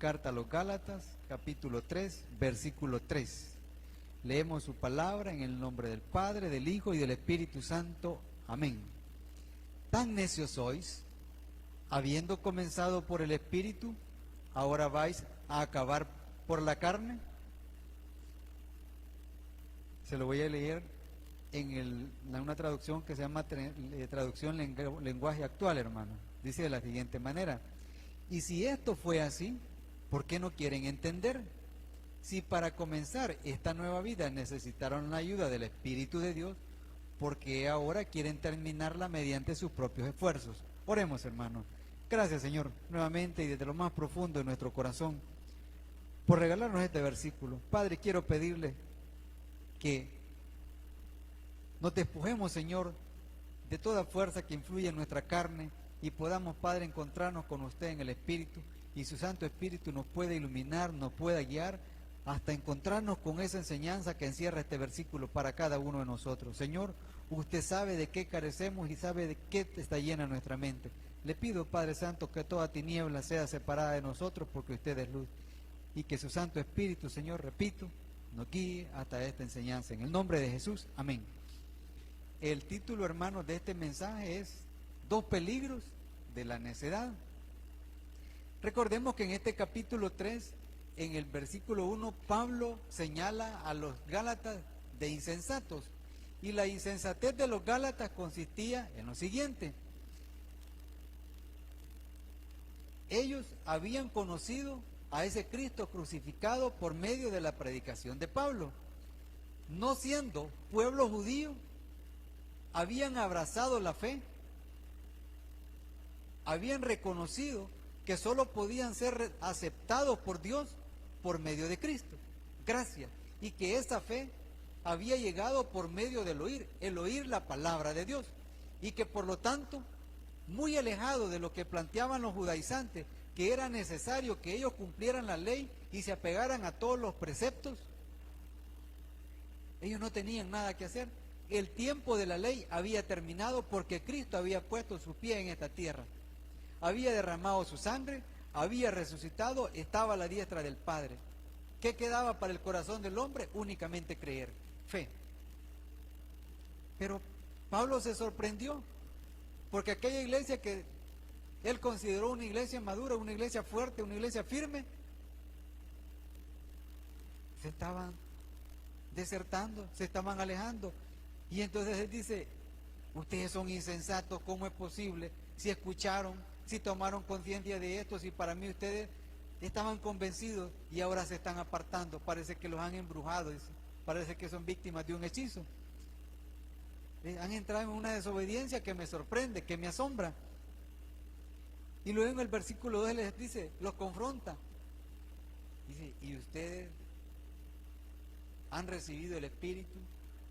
carta a los Gálatas, capítulo 3, versículo 3. Leemos su palabra en el nombre del Padre, del Hijo y del Espíritu Santo. Amén. Tan necios sois, habiendo comenzado por el Espíritu, ahora vais a acabar por la carne. Se lo voy a leer en una traducción que se llama traducción lenguaje actual, hermano. Dice de la siguiente manera: y si esto fue así, ¿por qué no quieren entender? Si para comenzar esta nueva vida necesitaron la ayuda del Espíritu de Dios, ¿por qué ahora quieren terminarla mediante sus propios esfuerzos? Oremos, hermano. Gracias, Señor, nuevamente y desde lo más profundo de nuestro corazón, por regalarnos este versículo. Padre, quiero pedirle que nos despojemos, Señor, de toda fuerza que influye en nuestra carne y podamos, Padre, encontrarnos con usted en el Espíritu, y su Santo Espíritu nos pueda iluminar, nos pueda guiar hasta encontrarnos con esa enseñanza que encierra este versículo para cada uno de nosotros. Señor, usted sabe de qué carecemos y sabe de qué está llena nuestra mente. Le pido, Padre Santo, que toda tiniebla sea separada de nosotros, porque usted es luz, y que su Santo Espíritu, Señor, repito, nos guíe hasta esta enseñanza. En el nombre de Jesús, amén. El título, hermanos, de este mensaje es Dos peligros de la necedad. Recordemos que en este capítulo 3, en el versículo 1, Pablo señala a los Gálatas de insensatos, y la insensatez de los Gálatas consistía en lo siguiente: ellos habían conocido a ese Cristo crucificado por medio de la predicación de Pablo. No siendo pueblo judío, habían abrazado la fe, habían reconocido que solo podían ser aceptados por Dios por medio de Cristo, gracia, y que esa fe había llegado por medio del oír la palabra de Dios, y que por lo tanto, muy alejado de lo que planteaban los judaizantes, que era necesario que ellos cumplieran la ley y se apegaran a todos los preceptos, ellos no tenían nada que hacer. El tiempo de la ley había terminado porque Cristo había puesto su pie en esta tierra, había derramado su sangre, había resucitado, estaba a la diestra del Padre. ¿Qué quedaba para el corazón del hombre? Únicamente creer, fe. Pero Pablo se sorprendió, porque aquella iglesia que él consideró una iglesia madura, una iglesia fuerte, una iglesia firme, se estaban desertando, se estaban alejando. Y entonces él dice: ustedes son insensatos, ¿cómo es posible? Si escucharon, si tomaron conciencia de esto, si para mí ustedes estaban convencidos y ahora se están apartando, parece que los han embrujado, parece que son víctimas de un hechizo. Han entrado en una desobediencia que me sorprende, que me asombra. Y luego en el versículo 2 les dice, los confronta. Dice: y ustedes han recibido el Espíritu,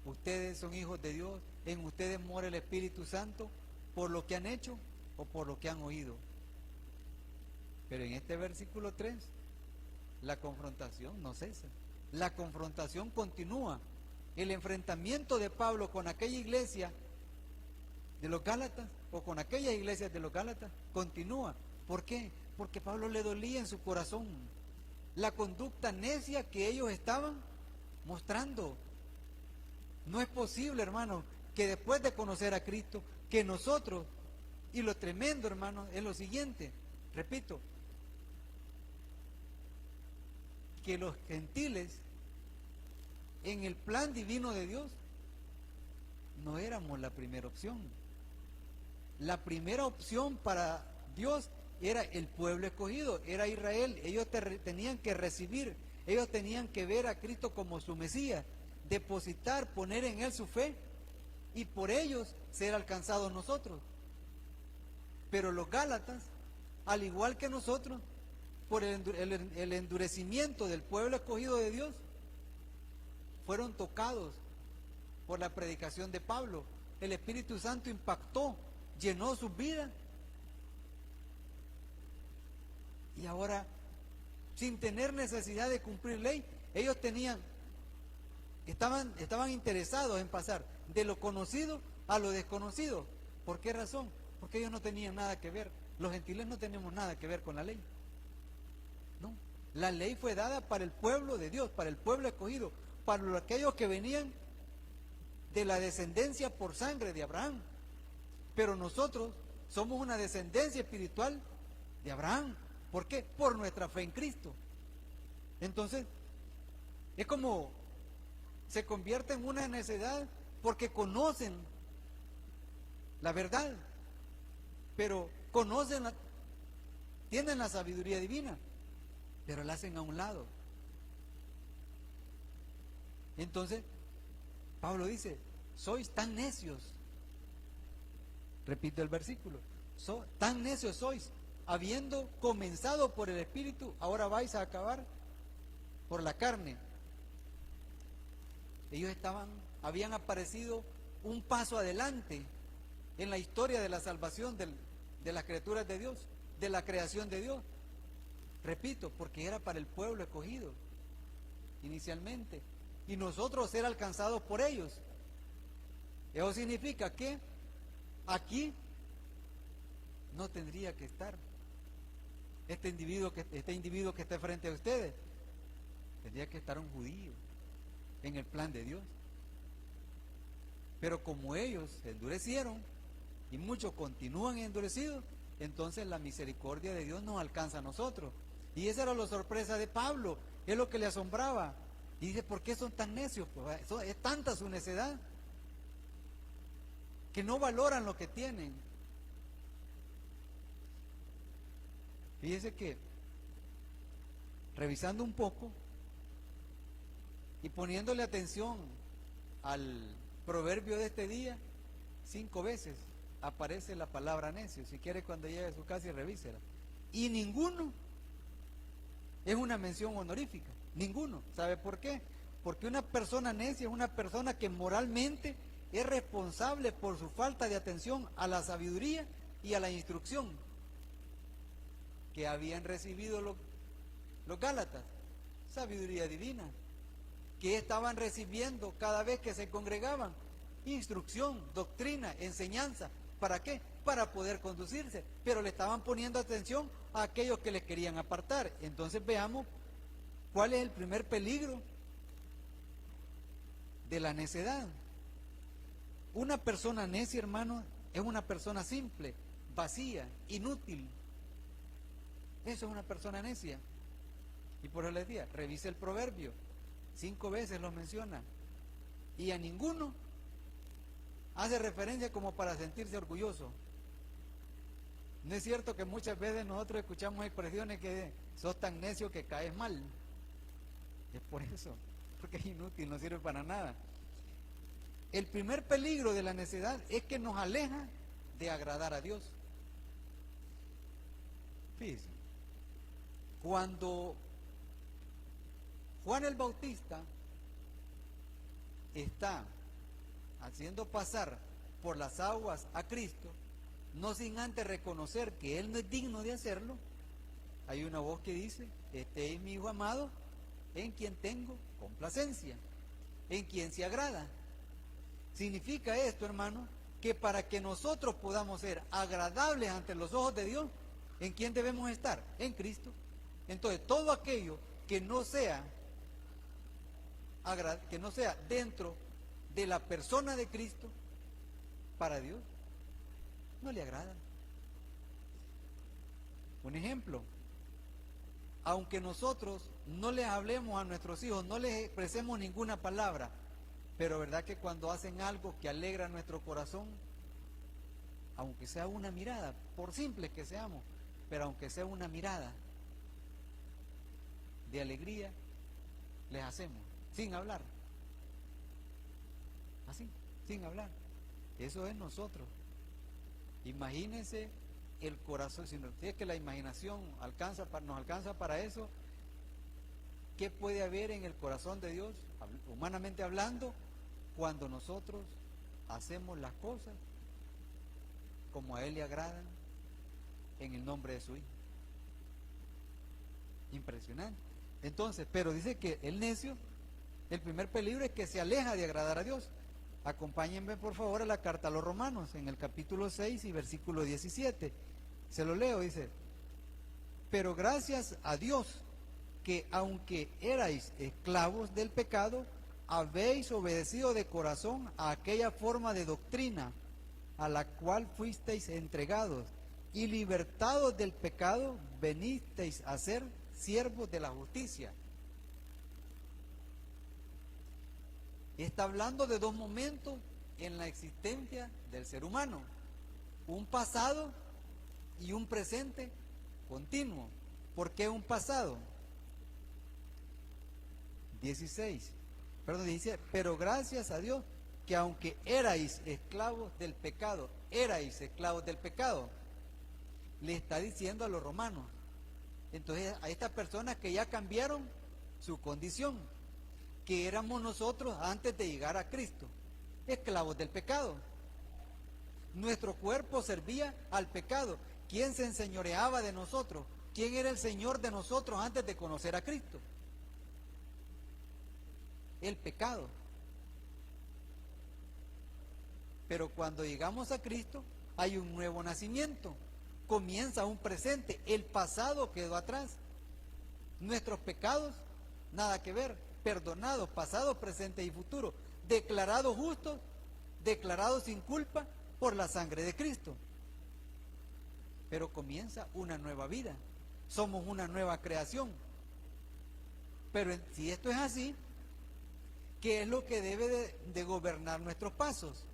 ustedes son hijos de Dios, en ustedes mora el Espíritu Santo, por lo que han hecho o por lo que han oído. Pero en este versículo 3, la confrontación no cesa, la confrontación continúa. El enfrentamiento de Pablo con aquella iglesia de los Gálatas, o con aquellas iglesias de los Gálatas, continúa. ¿Por qué? Porque Pablo le dolía en su corazón la conducta necia que ellos estaban mostrando. No es posible, hermano, que después de conocer a Cristo, que nosotros, y lo tremendo, hermano, es lo siguiente, repito, que los gentiles, en el plan divino de Dios, no éramos la primera opción. La primera opción para Dios era el pueblo escogido, era Israel. Ellos tenían que recibir, ellos tenían que ver a Cristo como su Mesías, depositar, poner en Él su fe, y por ellos ser alcanzados nosotros. Pero los Gálatas, al igual que nosotros, por el endurecimiento del pueblo escogido de Dios, fueron tocados por la predicación de Pablo. El Espíritu Santo impactó, llenó sus vidas, y ahora, sin tener necesidad de cumplir ley, ellos estaban interesados en pasar de lo conocido a lo desconocido. ¿Por qué razón? Porque ellos no tenían nada que ver. Los gentiles no tenemos nada que ver con la ley. No. La ley fue dada para el pueblo de Dios, para el pueblo escogido, para aquellos que venían de la descendencia por sangre de Abraham. Pero nosotros somos una descendencia espiritual de Abraham. ¿Por qué? Por nuestra fe en Cristo. Entonces, es como se convierte en una necedad porque conocen la verdad, pero tienen la sabiduría divina, pero la hacen a un lado. Entonces, Pablo dice, sois tan necios. Repito el versículo, tan necios sois, habiendo comenzado por el Espíritu, ahora vais a acabar por la carne. Ellos habían aparecido un paso adelante en la historia de la salvación de las criaturas de Dios, de la creación de Dios. Repito, porque era para el pueblo escogido inicialmente, y nosotros ser alcanzados por ellos. Eso significa que aquí no tendría que estar este individuo que está frente a ustedes. Tendría que estar un judío en el plan de Dios. Pero como ellos se endurecieron y muchos continúan endurecidos, entonces la misericordia de Dios nos alcanza a nosotros. Y esa era la sorpresa de Pablo, es lo que le asombraba. Y dice, ¿por qué son tan necios? Pues es tanta su necedad que no valoran lo que tienen. Fíjese que, revisando un poco y poniéndole atención al proverbio de este día, 5 veces aparece la palabra necio. Si quiere, cuando llegue a su casa y revísela. Y ninguno es una mención honorífica. Ninguno. ¿Sabe por qué? Porque una persona necia es una persona que moralmente es responsable por su falta de atención a la sabiduría y a la instrucción que habían recibido los Gálatas. Sabiduría divina. Que estaban recibiendo cada vez que se congregaban. Instrucción, doctrina, enseñanza. ¿Para qué? Para poder conducirse. Pero le estaban poniendo atención a aquellos que les querían apartar. Entonces veamos cuál es el primer peligro de la necedad. Una persona necia, hermano, es una persona simple, vacía, inútil. Eso es una persona necia. Y por eso les decía, revise el proverbio. 5 veces lo menciona. Y a ninguno hace referencia como para sentirse orgulloso. No es cierto que muchas veces nosotros escuchamos expresiones que sos tan necio que caes mal. Es por eso, porque es inútil, no sirve para nada. El primer peligro de la necedad es que nos aleja de agradar a Dios. Fíjense, cuando Juan el Bautista está haciendo pasar por las aguas a Cristo, no sin antes reconocer que Él no es digno de hacerlo, hay una voz que dice, este es mi Hijo amado, en quien tengo complacencia, en quien se agrada. Significa esto, hermano, que para que nosotros podamos ser agradables ante los ojos de Dios, ¿en quién debemos estar? En Cristo. Entonces, todo aquello que no sea dentro de la persona de Cristo, para Dios, no le agrada. Un ejemplo, aunque nosotros no les hablemos a nuestros hijos, no les expresemos ninguna palabra, pero verdad que cuando hacen algo que alegra nuestro corazón, aunque sea una mirada, por simple que seamos, pero aunque sea una mirada de alegría, les hacemos, sin hablar. Así, sin hablar. Eso es nosotros. Imagínense el corazón, si es que la imaginación nos alcanza para eso, ¿qué puede haber en el corazón de Dios, humanamente hablando, cuando nosotros hacemos las cosas como a Él le agradan en el nombre de su Hijo? Impresionante. Entonces, pero dice que el necio, el primer peligro es que se aleja de agradar a Dios. Acompáñenme por favor a la carta a los Romanos, en el capítulo 6 y versículo 17. Se lo leo, dice, pero gracias a Dios que aunque erais esclavos del pecado, habéis obedecido de corazón a aquella forma de doctrina a la cual fuisteis entregados, y libertados del pecado, venisteis a ser siervos de la justicia. Está hablando de dos momentos en la existencia del ser humano: un pasado y un presente continuo. ¿Por qué un pasado? 16, pero gracias a Dios que aunque erais esclavos del pecado, le está diciendo a los romanos. Entonces, a estas personas que ya cambiaron su condición, que éramos nosotros antes de llegar a Cristo, esclavos del pecado. Nuestro cuerpo servía al pecado. ¿Quién se enseñoreaba de nosotros? ¿Quién era el Señor de nosotros antes de conocer a Cristo? El pecado. Pero cuando llegamos a Cristo, hay un nuevo nacimiento. Comienza un presente. El pasado quedó atrás. Nuestros pecados, nada que ver. Perdonados, pasado, presente y futuro. Declarados justos, declarados sin culpa por la sangre de Cristo. Pero comienza una nueva vida. Somos una nueva creación. Pero si esto es así, ¿qué es lo que debe de gobernar nuestros pasos?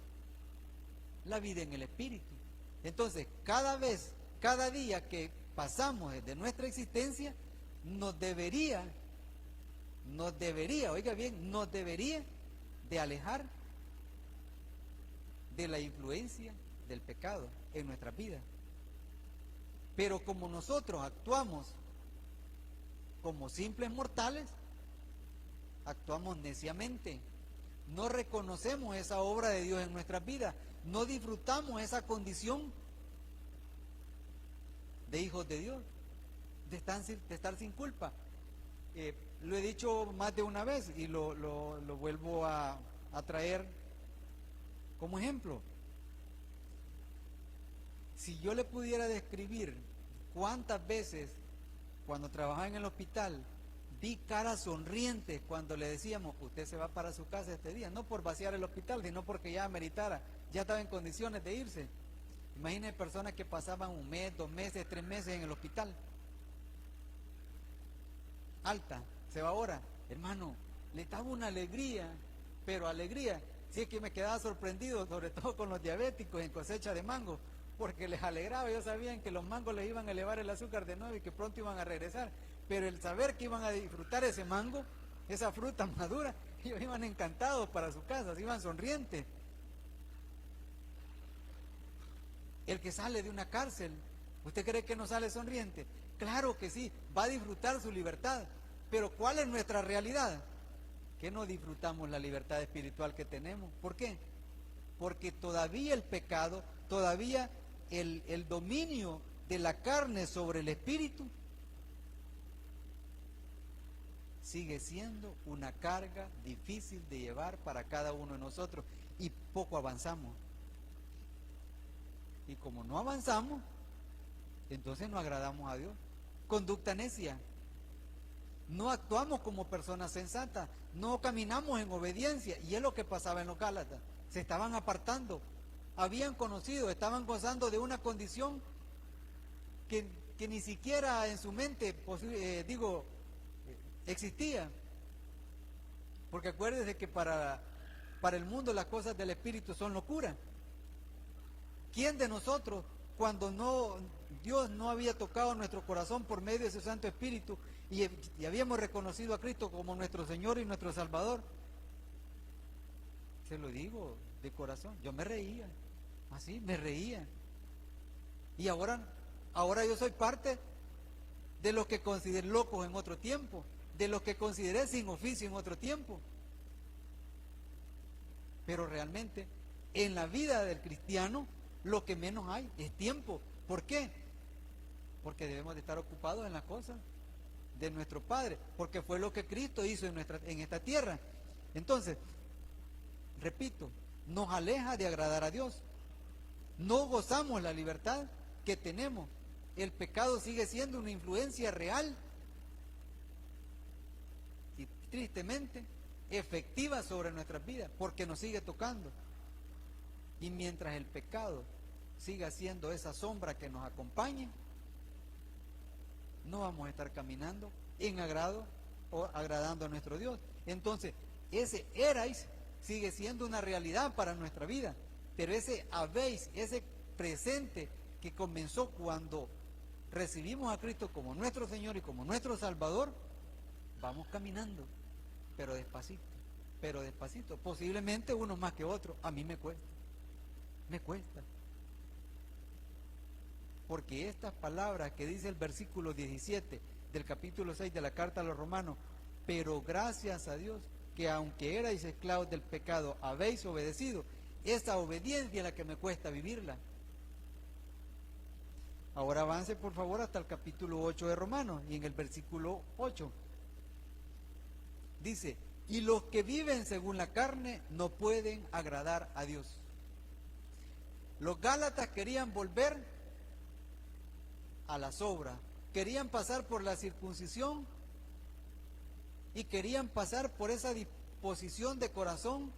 La vida en el Espíritu. Entonces, cada día que pasamos desde nuestra existencia, nos debería, oiga bien, nos debería de alejar de la influencia del pecado en nuestra vida. Pero como nosotros actuamos como simples mortales, actuamos neciamente, no reconocemos esa obra de Dios en nuestras vidas, no disfrutamos esa condición de hijos de Dios, de estar sin culpa. Lo he dicho más de una vez y lo vuelvo a traer como ejemplo. Si yo le pudiera describir cuántas veces cuando trabajaba en el hospital vi caras sonrientes cuando le decíamos: usted se va para su casa este día, no por vaciar el hospital, sino porque ya ameritara, ya estaba en condiciones de irse. Imagínense personas que pasaban 1 mes, 2 meses, 3 meses en el hospital. Alta, se va ahora. Hermano, le daba una alegría, pero alegría. Sí, es que me quedaba sorprendido, sobre todo con los diabéticos en cosecha de mango, porque les alegraba. Ellos sabían que los mangos les iban a elevar el azúcar de nuevo y que pronto iban a regresar. Pero el saber que iban a disfrutar ese mango, esa fruta madura, ellos iban encantados para su casa, iban sonrientes. El que sale de una cárcel, ¿usted cree que no sale sonriente? Claro que sí, va a disfrutar su libertad. Pero ¿cuál es nuestra realidad? Que no disfrutamos la libertad espiritual que tenemos. ¿Por qué? Porque todavía el pecado, todavía el dominio de la carne sobre el espíritu sigue siendo una carga difícil de llevar para cada uno de nosotros, y poco avanzamos. Y como no avanzamos, entonces no agradamos a Dios. Conducta necia. No actuamos como personas sensatas, no caminamos en obediencia, y es lo que pasaba en los Gálatas. Se estaban apartando, habían conocido, estaban gozando de una condición que ni siquiera en su mente existía. Porque acuérdense que para el mundo las cosas del espíritu son locura. ¿Quién de nosotros, cuando Dios no había tocado nuestro corazón por medio de su Santo Espíritu y habíamos reconocido a Cristo como nuestro Señor y nuestro Salvador? Se lo digo de corazón, yo me reía, así me reía. Y ahora yo soy parte de los que consideré locos en otro tiempo, de los que consideré sin oficio en otro tiempo. Pero realmente en la vida del cristiano lo que menos hay es tiempo. ¿Por qué? Porque debemos de estar ocupados en las cosas de nuestro Padre, porque fue lo que Cristo hizo en esta tierra. Entonces, repito, nos aleja de agradar a Dios. No gozamos la libertad que tenemos. El pecado sigue siendo una influencia real tristemente, efectiva sobre nuestras vidas, porque nos sigue tocando. Y mientras el pecado siga siendo esa sombra que nos acompañe, no vamos a estar caminando en agrado o agradando a nuestro Dios. Entonces, ese erais sigue siendo una realidad para nuestra vida, pero ese habéis, ese presente que comenzó cuando recibimos a Cristo como nuestro Señor y como nuestro Salvador, vamos caminando, pero despacito, posiblemente uno más que otro. A mí me cuesta, porque estas palabras que dice el versículo 17 del capítulo 6 de la carta a los Romanos, pero gracias a Dios que aunque erais esclavos del pecado, habéis obedecido, esa obediencia es la que me cuesta vivirla. Ahora avance por favor hasta el capítulo 8 de Romanos, y en el versículo 8 dice: y los que viven según la carne no pueden agradar a Dios. Los Gálatas querían volver a las obras, querían pasar por la circuncisión y querían pasar por esa disposición de corazón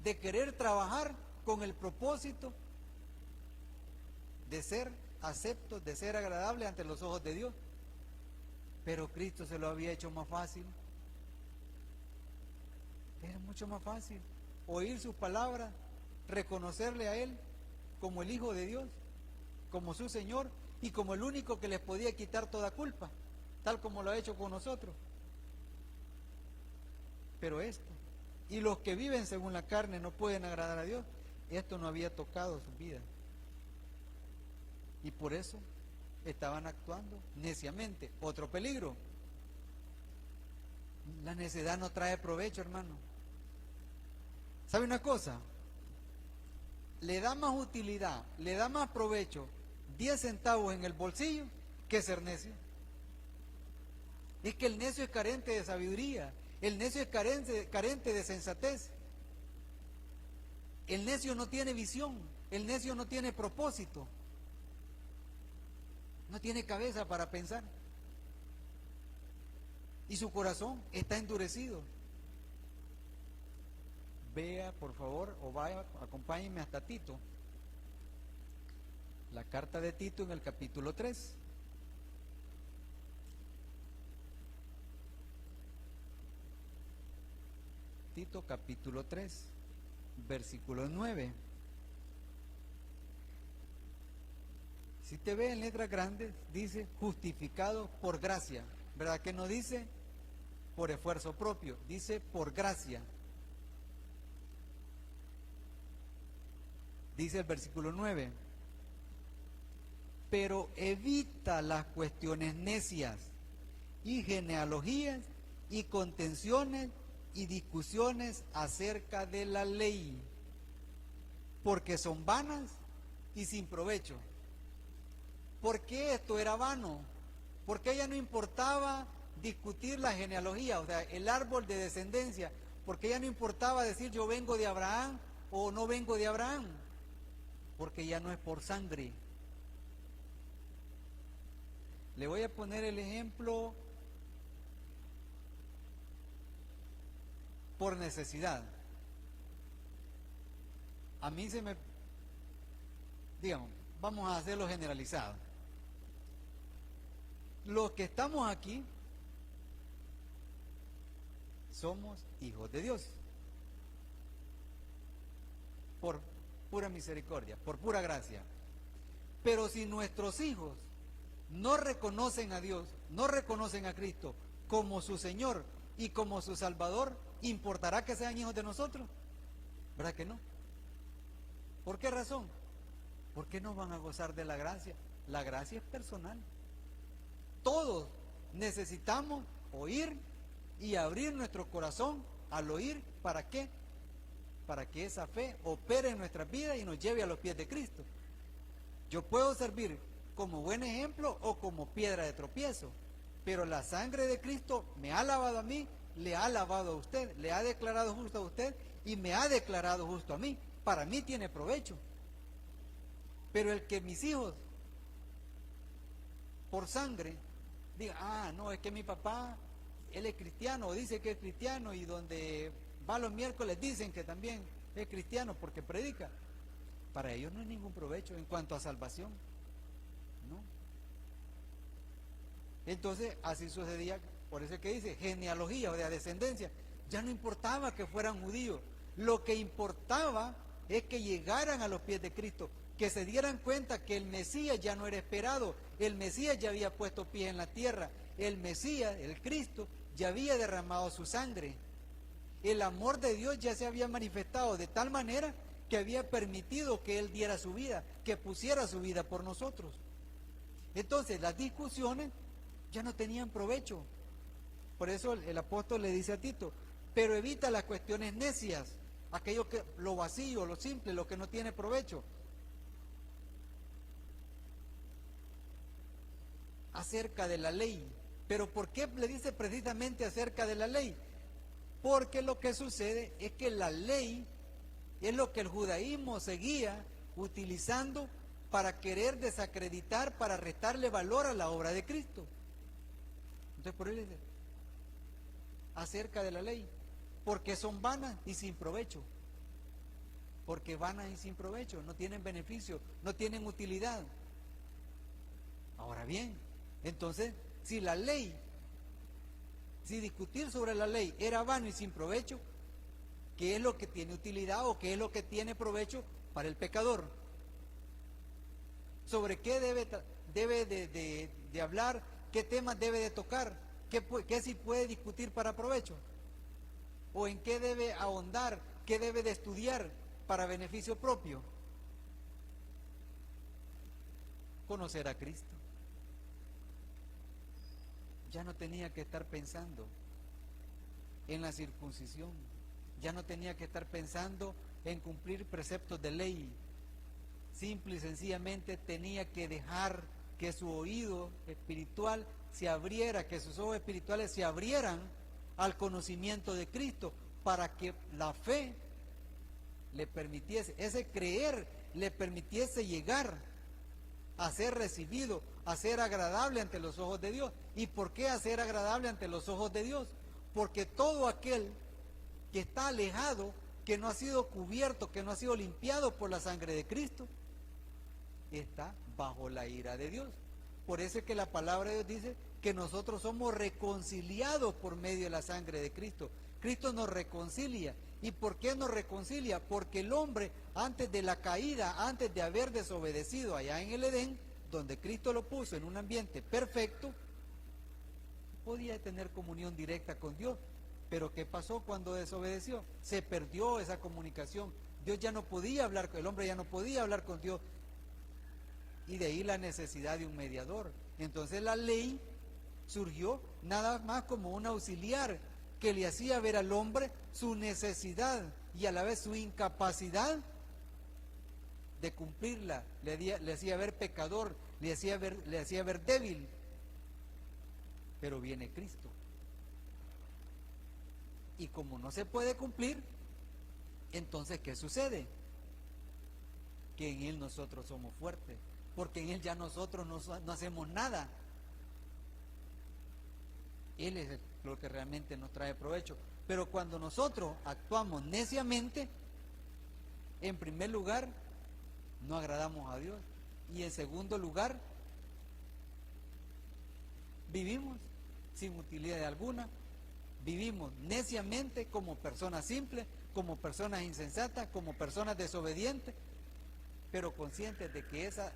de querer trabajar con el propósito de ser aceptos, de ser agradables ante los ojos de Dios. Pero Cristo se lo había hecho más fácil. Era mucho más fácil oír sus palabras, reconocerle a Él como el Hijo de Dios, como su Señor y como el único que les podía quitar toda culpa, tal como lo ha hecho con nosotros. Pero esto, y los que viven según la carne no pueden agradar a Dios, esto no había tocado su vida. Y por eso estaban actuando neciamente. Otro peligro: la necedad no trae provecho, hermano. ¿Sabe una cosa? Le da más utilidad, le da más provecho 10 centavos en el bolsillo que ser necio. Es que el necio es carente de sabiduría, el necio es carente de sensatez. El necio no tiene visión, el necio no tiene propósito, no tiene cabeza para pensar. Y su corazón está endurecido. Vea, por favor, o vaya, acompáñenme hasta Tito. La carta de Tito en el capítulo 3. Tito capítulo 3, versículo 9. Si te ve en letras grandes, dice justificado por gracia. ¿Verdad que no dice por esfuerzo propio? Dice por gracia. Dice el versículo 9: pero evita las cuestiones necias y genealogías y contenciones y discusiones acerca de la ley, porque son vanas y sin provecho. ¿Por qué esto era vano? Porque ya no importaba discutir la genealogía, o sea, el árbol de descendencia, porque ya no importaba decir yo vengo de Abraham o no vengo de Abraham, porque ya no es por sangre. Le voy a poner el ejemplo por necesidad. A mí digamos, vamos a hacerlo generalizado. Los que estamos aquí somos hijos de Dios, por pura misericordia, por pura gracia. Pero si nuestros hijos no reconocen a Dios, no reconocen a Cristo como su Señor y como su Salvador, ¿importará que sean hijos de nosotros? ¿Verdad que no? ¿Por qué razón? Porque no van a gozar de la gracia. La gracia es personal. Todos necesitamos oír y abrir nuestro corazón al oír. ¿Para qué? Para que esa fe opere en nuestras vidas y nos lleve a los pies de Cristo. Yo puedo servir como buen ejemplo o como piedra de tropiezo, pero la sangre de Cristo me ha lavado a mí, le ha lavado a usted, le ha declarado justo a usted y me ha declarado justo a mí. Para mí tiene provecho. Pero el que mis hijos por sangre digan, no, es que mi papá él es cristiano o dice que es cristiano, y donde va los miércoles dicen que también es cristiano porque predica. Para ellos no hay ningún provecho en cuanto a salvación, ¿no? Entonces así sucedía, por eso es que dice genealogía o de descendencia. Ya no importaba que fueran judíos, lo que importaba es que llegaran a los pies de Cristo, que se dieran cuenta que el Mesías ya no era esperado, el Mesías ya había puesto pie en la tierra, el Mesías, el Cristo, ya había derramado su sangre. El amor de Dios ya se había manifestado de tal manera que había permitido que Él diera su vida, que pusiera su vida por nosotros. Entonces las discusiones ya no tenían provecho. Por eso el apóstol le dice a Tito, pero evita las cuestiones necias, aquello que, lo vacío, lo simple, lo que no tiene provecho. Acerca de la ley. ¿Pero por qué le dice precisamente acerca de la ley? Porque lo que sucede es que la ley es lo que el judaísmo seguía utilizando para querer desacreditar, para restarle valor a la obra de Cristo. Entonces por eso dice acerca de la ley, porque son vanas y sin provecho. Porque vanas y sin provecho, no tienen beneficio, no tienen utilidad. Ahora bien, entonces, si la ley, si discutir sobre la ley era vano y sin provecho, ¿qué es lo que tiene utilidad o qué es lo que tiene provecho para el pecador? ¿Sobre qué debe de hablar? ¿Qué temas debe de tocar? ¿Qué sí puede discutir para provecho? ¿O en qué debe ahondar? ¿Qué debe de estudiar para beneficio propio? Conocer a Cristo. Ya no tenía que estar pensando en la circuncisión, ya no tenía que estar pensando en cumplir preceptos de ley. Simple y sencillamente tenía que dejar que su oído espiritual se abriera, que sus ojos espirituales se abrieran al conocimiento de Cristo, para que la fe le permitiese, ese creer le permitiese llegar a ser recibido, a ser agradable ante los ojos de Dios. ¿Y por qué a ser agradable ante los ojos de Dios? Porque todo aquel que está alejado, que no ha sido cubierto, que no ha sido limpiado por la sangre de Cristo, está bajo la ira de Dios. Por eso es que la palabra de Dios dice que nosotros somos reconciliados por medio de la sangre de Cristo. Cristo nos reconcilia. ¿Y por qué nos reconcilia? Porque el hombre, antes de la caída, antes de haber desobedecido allá en el Edén, donde Cristo lo puso en un ambiente perfecto, podía tener comunión directa con Dios. Pero ¿qué pasó cuando desobedeció? Se perdió esa comunicación. Dios ya no podía hablar, el hombre ya no podía hablar con Dios. Y de ahí la necesidad de un mediador. Entonces la ley surgió nada más como un auxiliar que le hacía ver al hombre su necesidad y a la vez su incapacidad de cumplirla. Le hacía ver pecador, le hacía ver débil. Pero viene Cristo. Y como no se puede cumplir, entonces ¿qué sucede? Que en Él nosotros somos fuertes, porque en Él ya nosotros no hacemos nada. Él es lo que realmente nos trae provecho. Pero cuando nosotros actuamos neciamente, en primer lugar, no agradamos a Dios. Y en segundo lugar, vivimos sin utilidad alguna. Vivimos neciamente como personas simples, como personas insensatas, como personas desobedientes, pero conscientes de que esa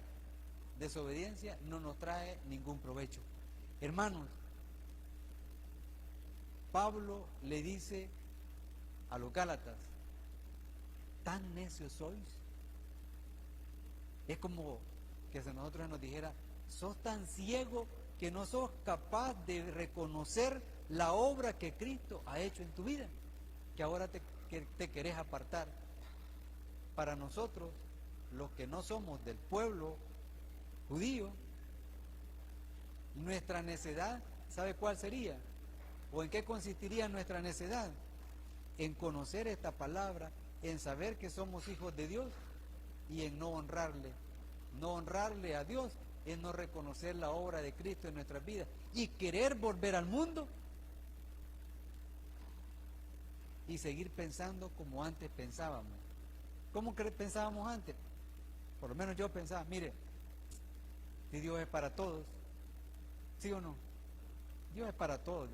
desobediencia no nos trae ningún provecho. Hermanos, Pablo le dice a los Gálatas, ¿tan necios sois? Es como que si nosotros nos dijera, sos tan ciego que no sos capaz de reconocer la obra que Cristo ha hecho en tu vida, que ahora te querés apartar. Para nosotros, los que no somos del pueblo judío, nuestra necedad, ¿sabe cuál sería? ¿O en qué consistiría nuestra necedad? En conocer esta palabra, en saber que somos hijos de Dios y en no honrarle. No honrarle a Dios es no reconocer la obra de Cristo en nuestras vidas y querer volver al mundo y seguir pensando como antes pensábamos. ¿Cómo pensábamos antes? Por lo menos yo pensaba, mire, si Dios es para todos, ¿sí o no? Dios es para todos.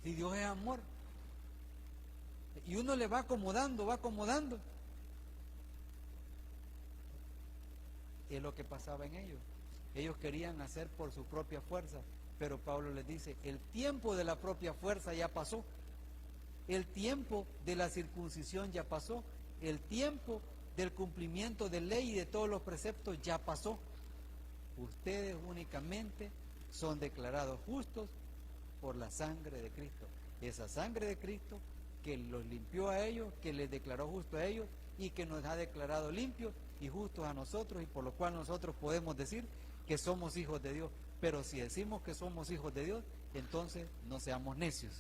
Si Dios es amor, y uno le va acomodando, va acomodando. Es lo que pasaba en ellos. Ellos querían hacer por su propia fuerza, pero Pablo les dice, el tiempo de la propia fuerza ya pasó. El tiempo de la circuncisión ya pasó. El tiempo del cumplimiento de ley y de todos los preceptos ya pasó. Ustedes únicamente son declarados justos por la sangre de Cristo. Esa sangre de Cristo que los limpió a ellos, que les declaró justos a ellos y que nos ha declarado limpios y justos a nosotros, y por lo cual nosotros podemos decir que somos hijos de Dios. Pero si decimos que somos hijos de Dios, entonces no seamos necios.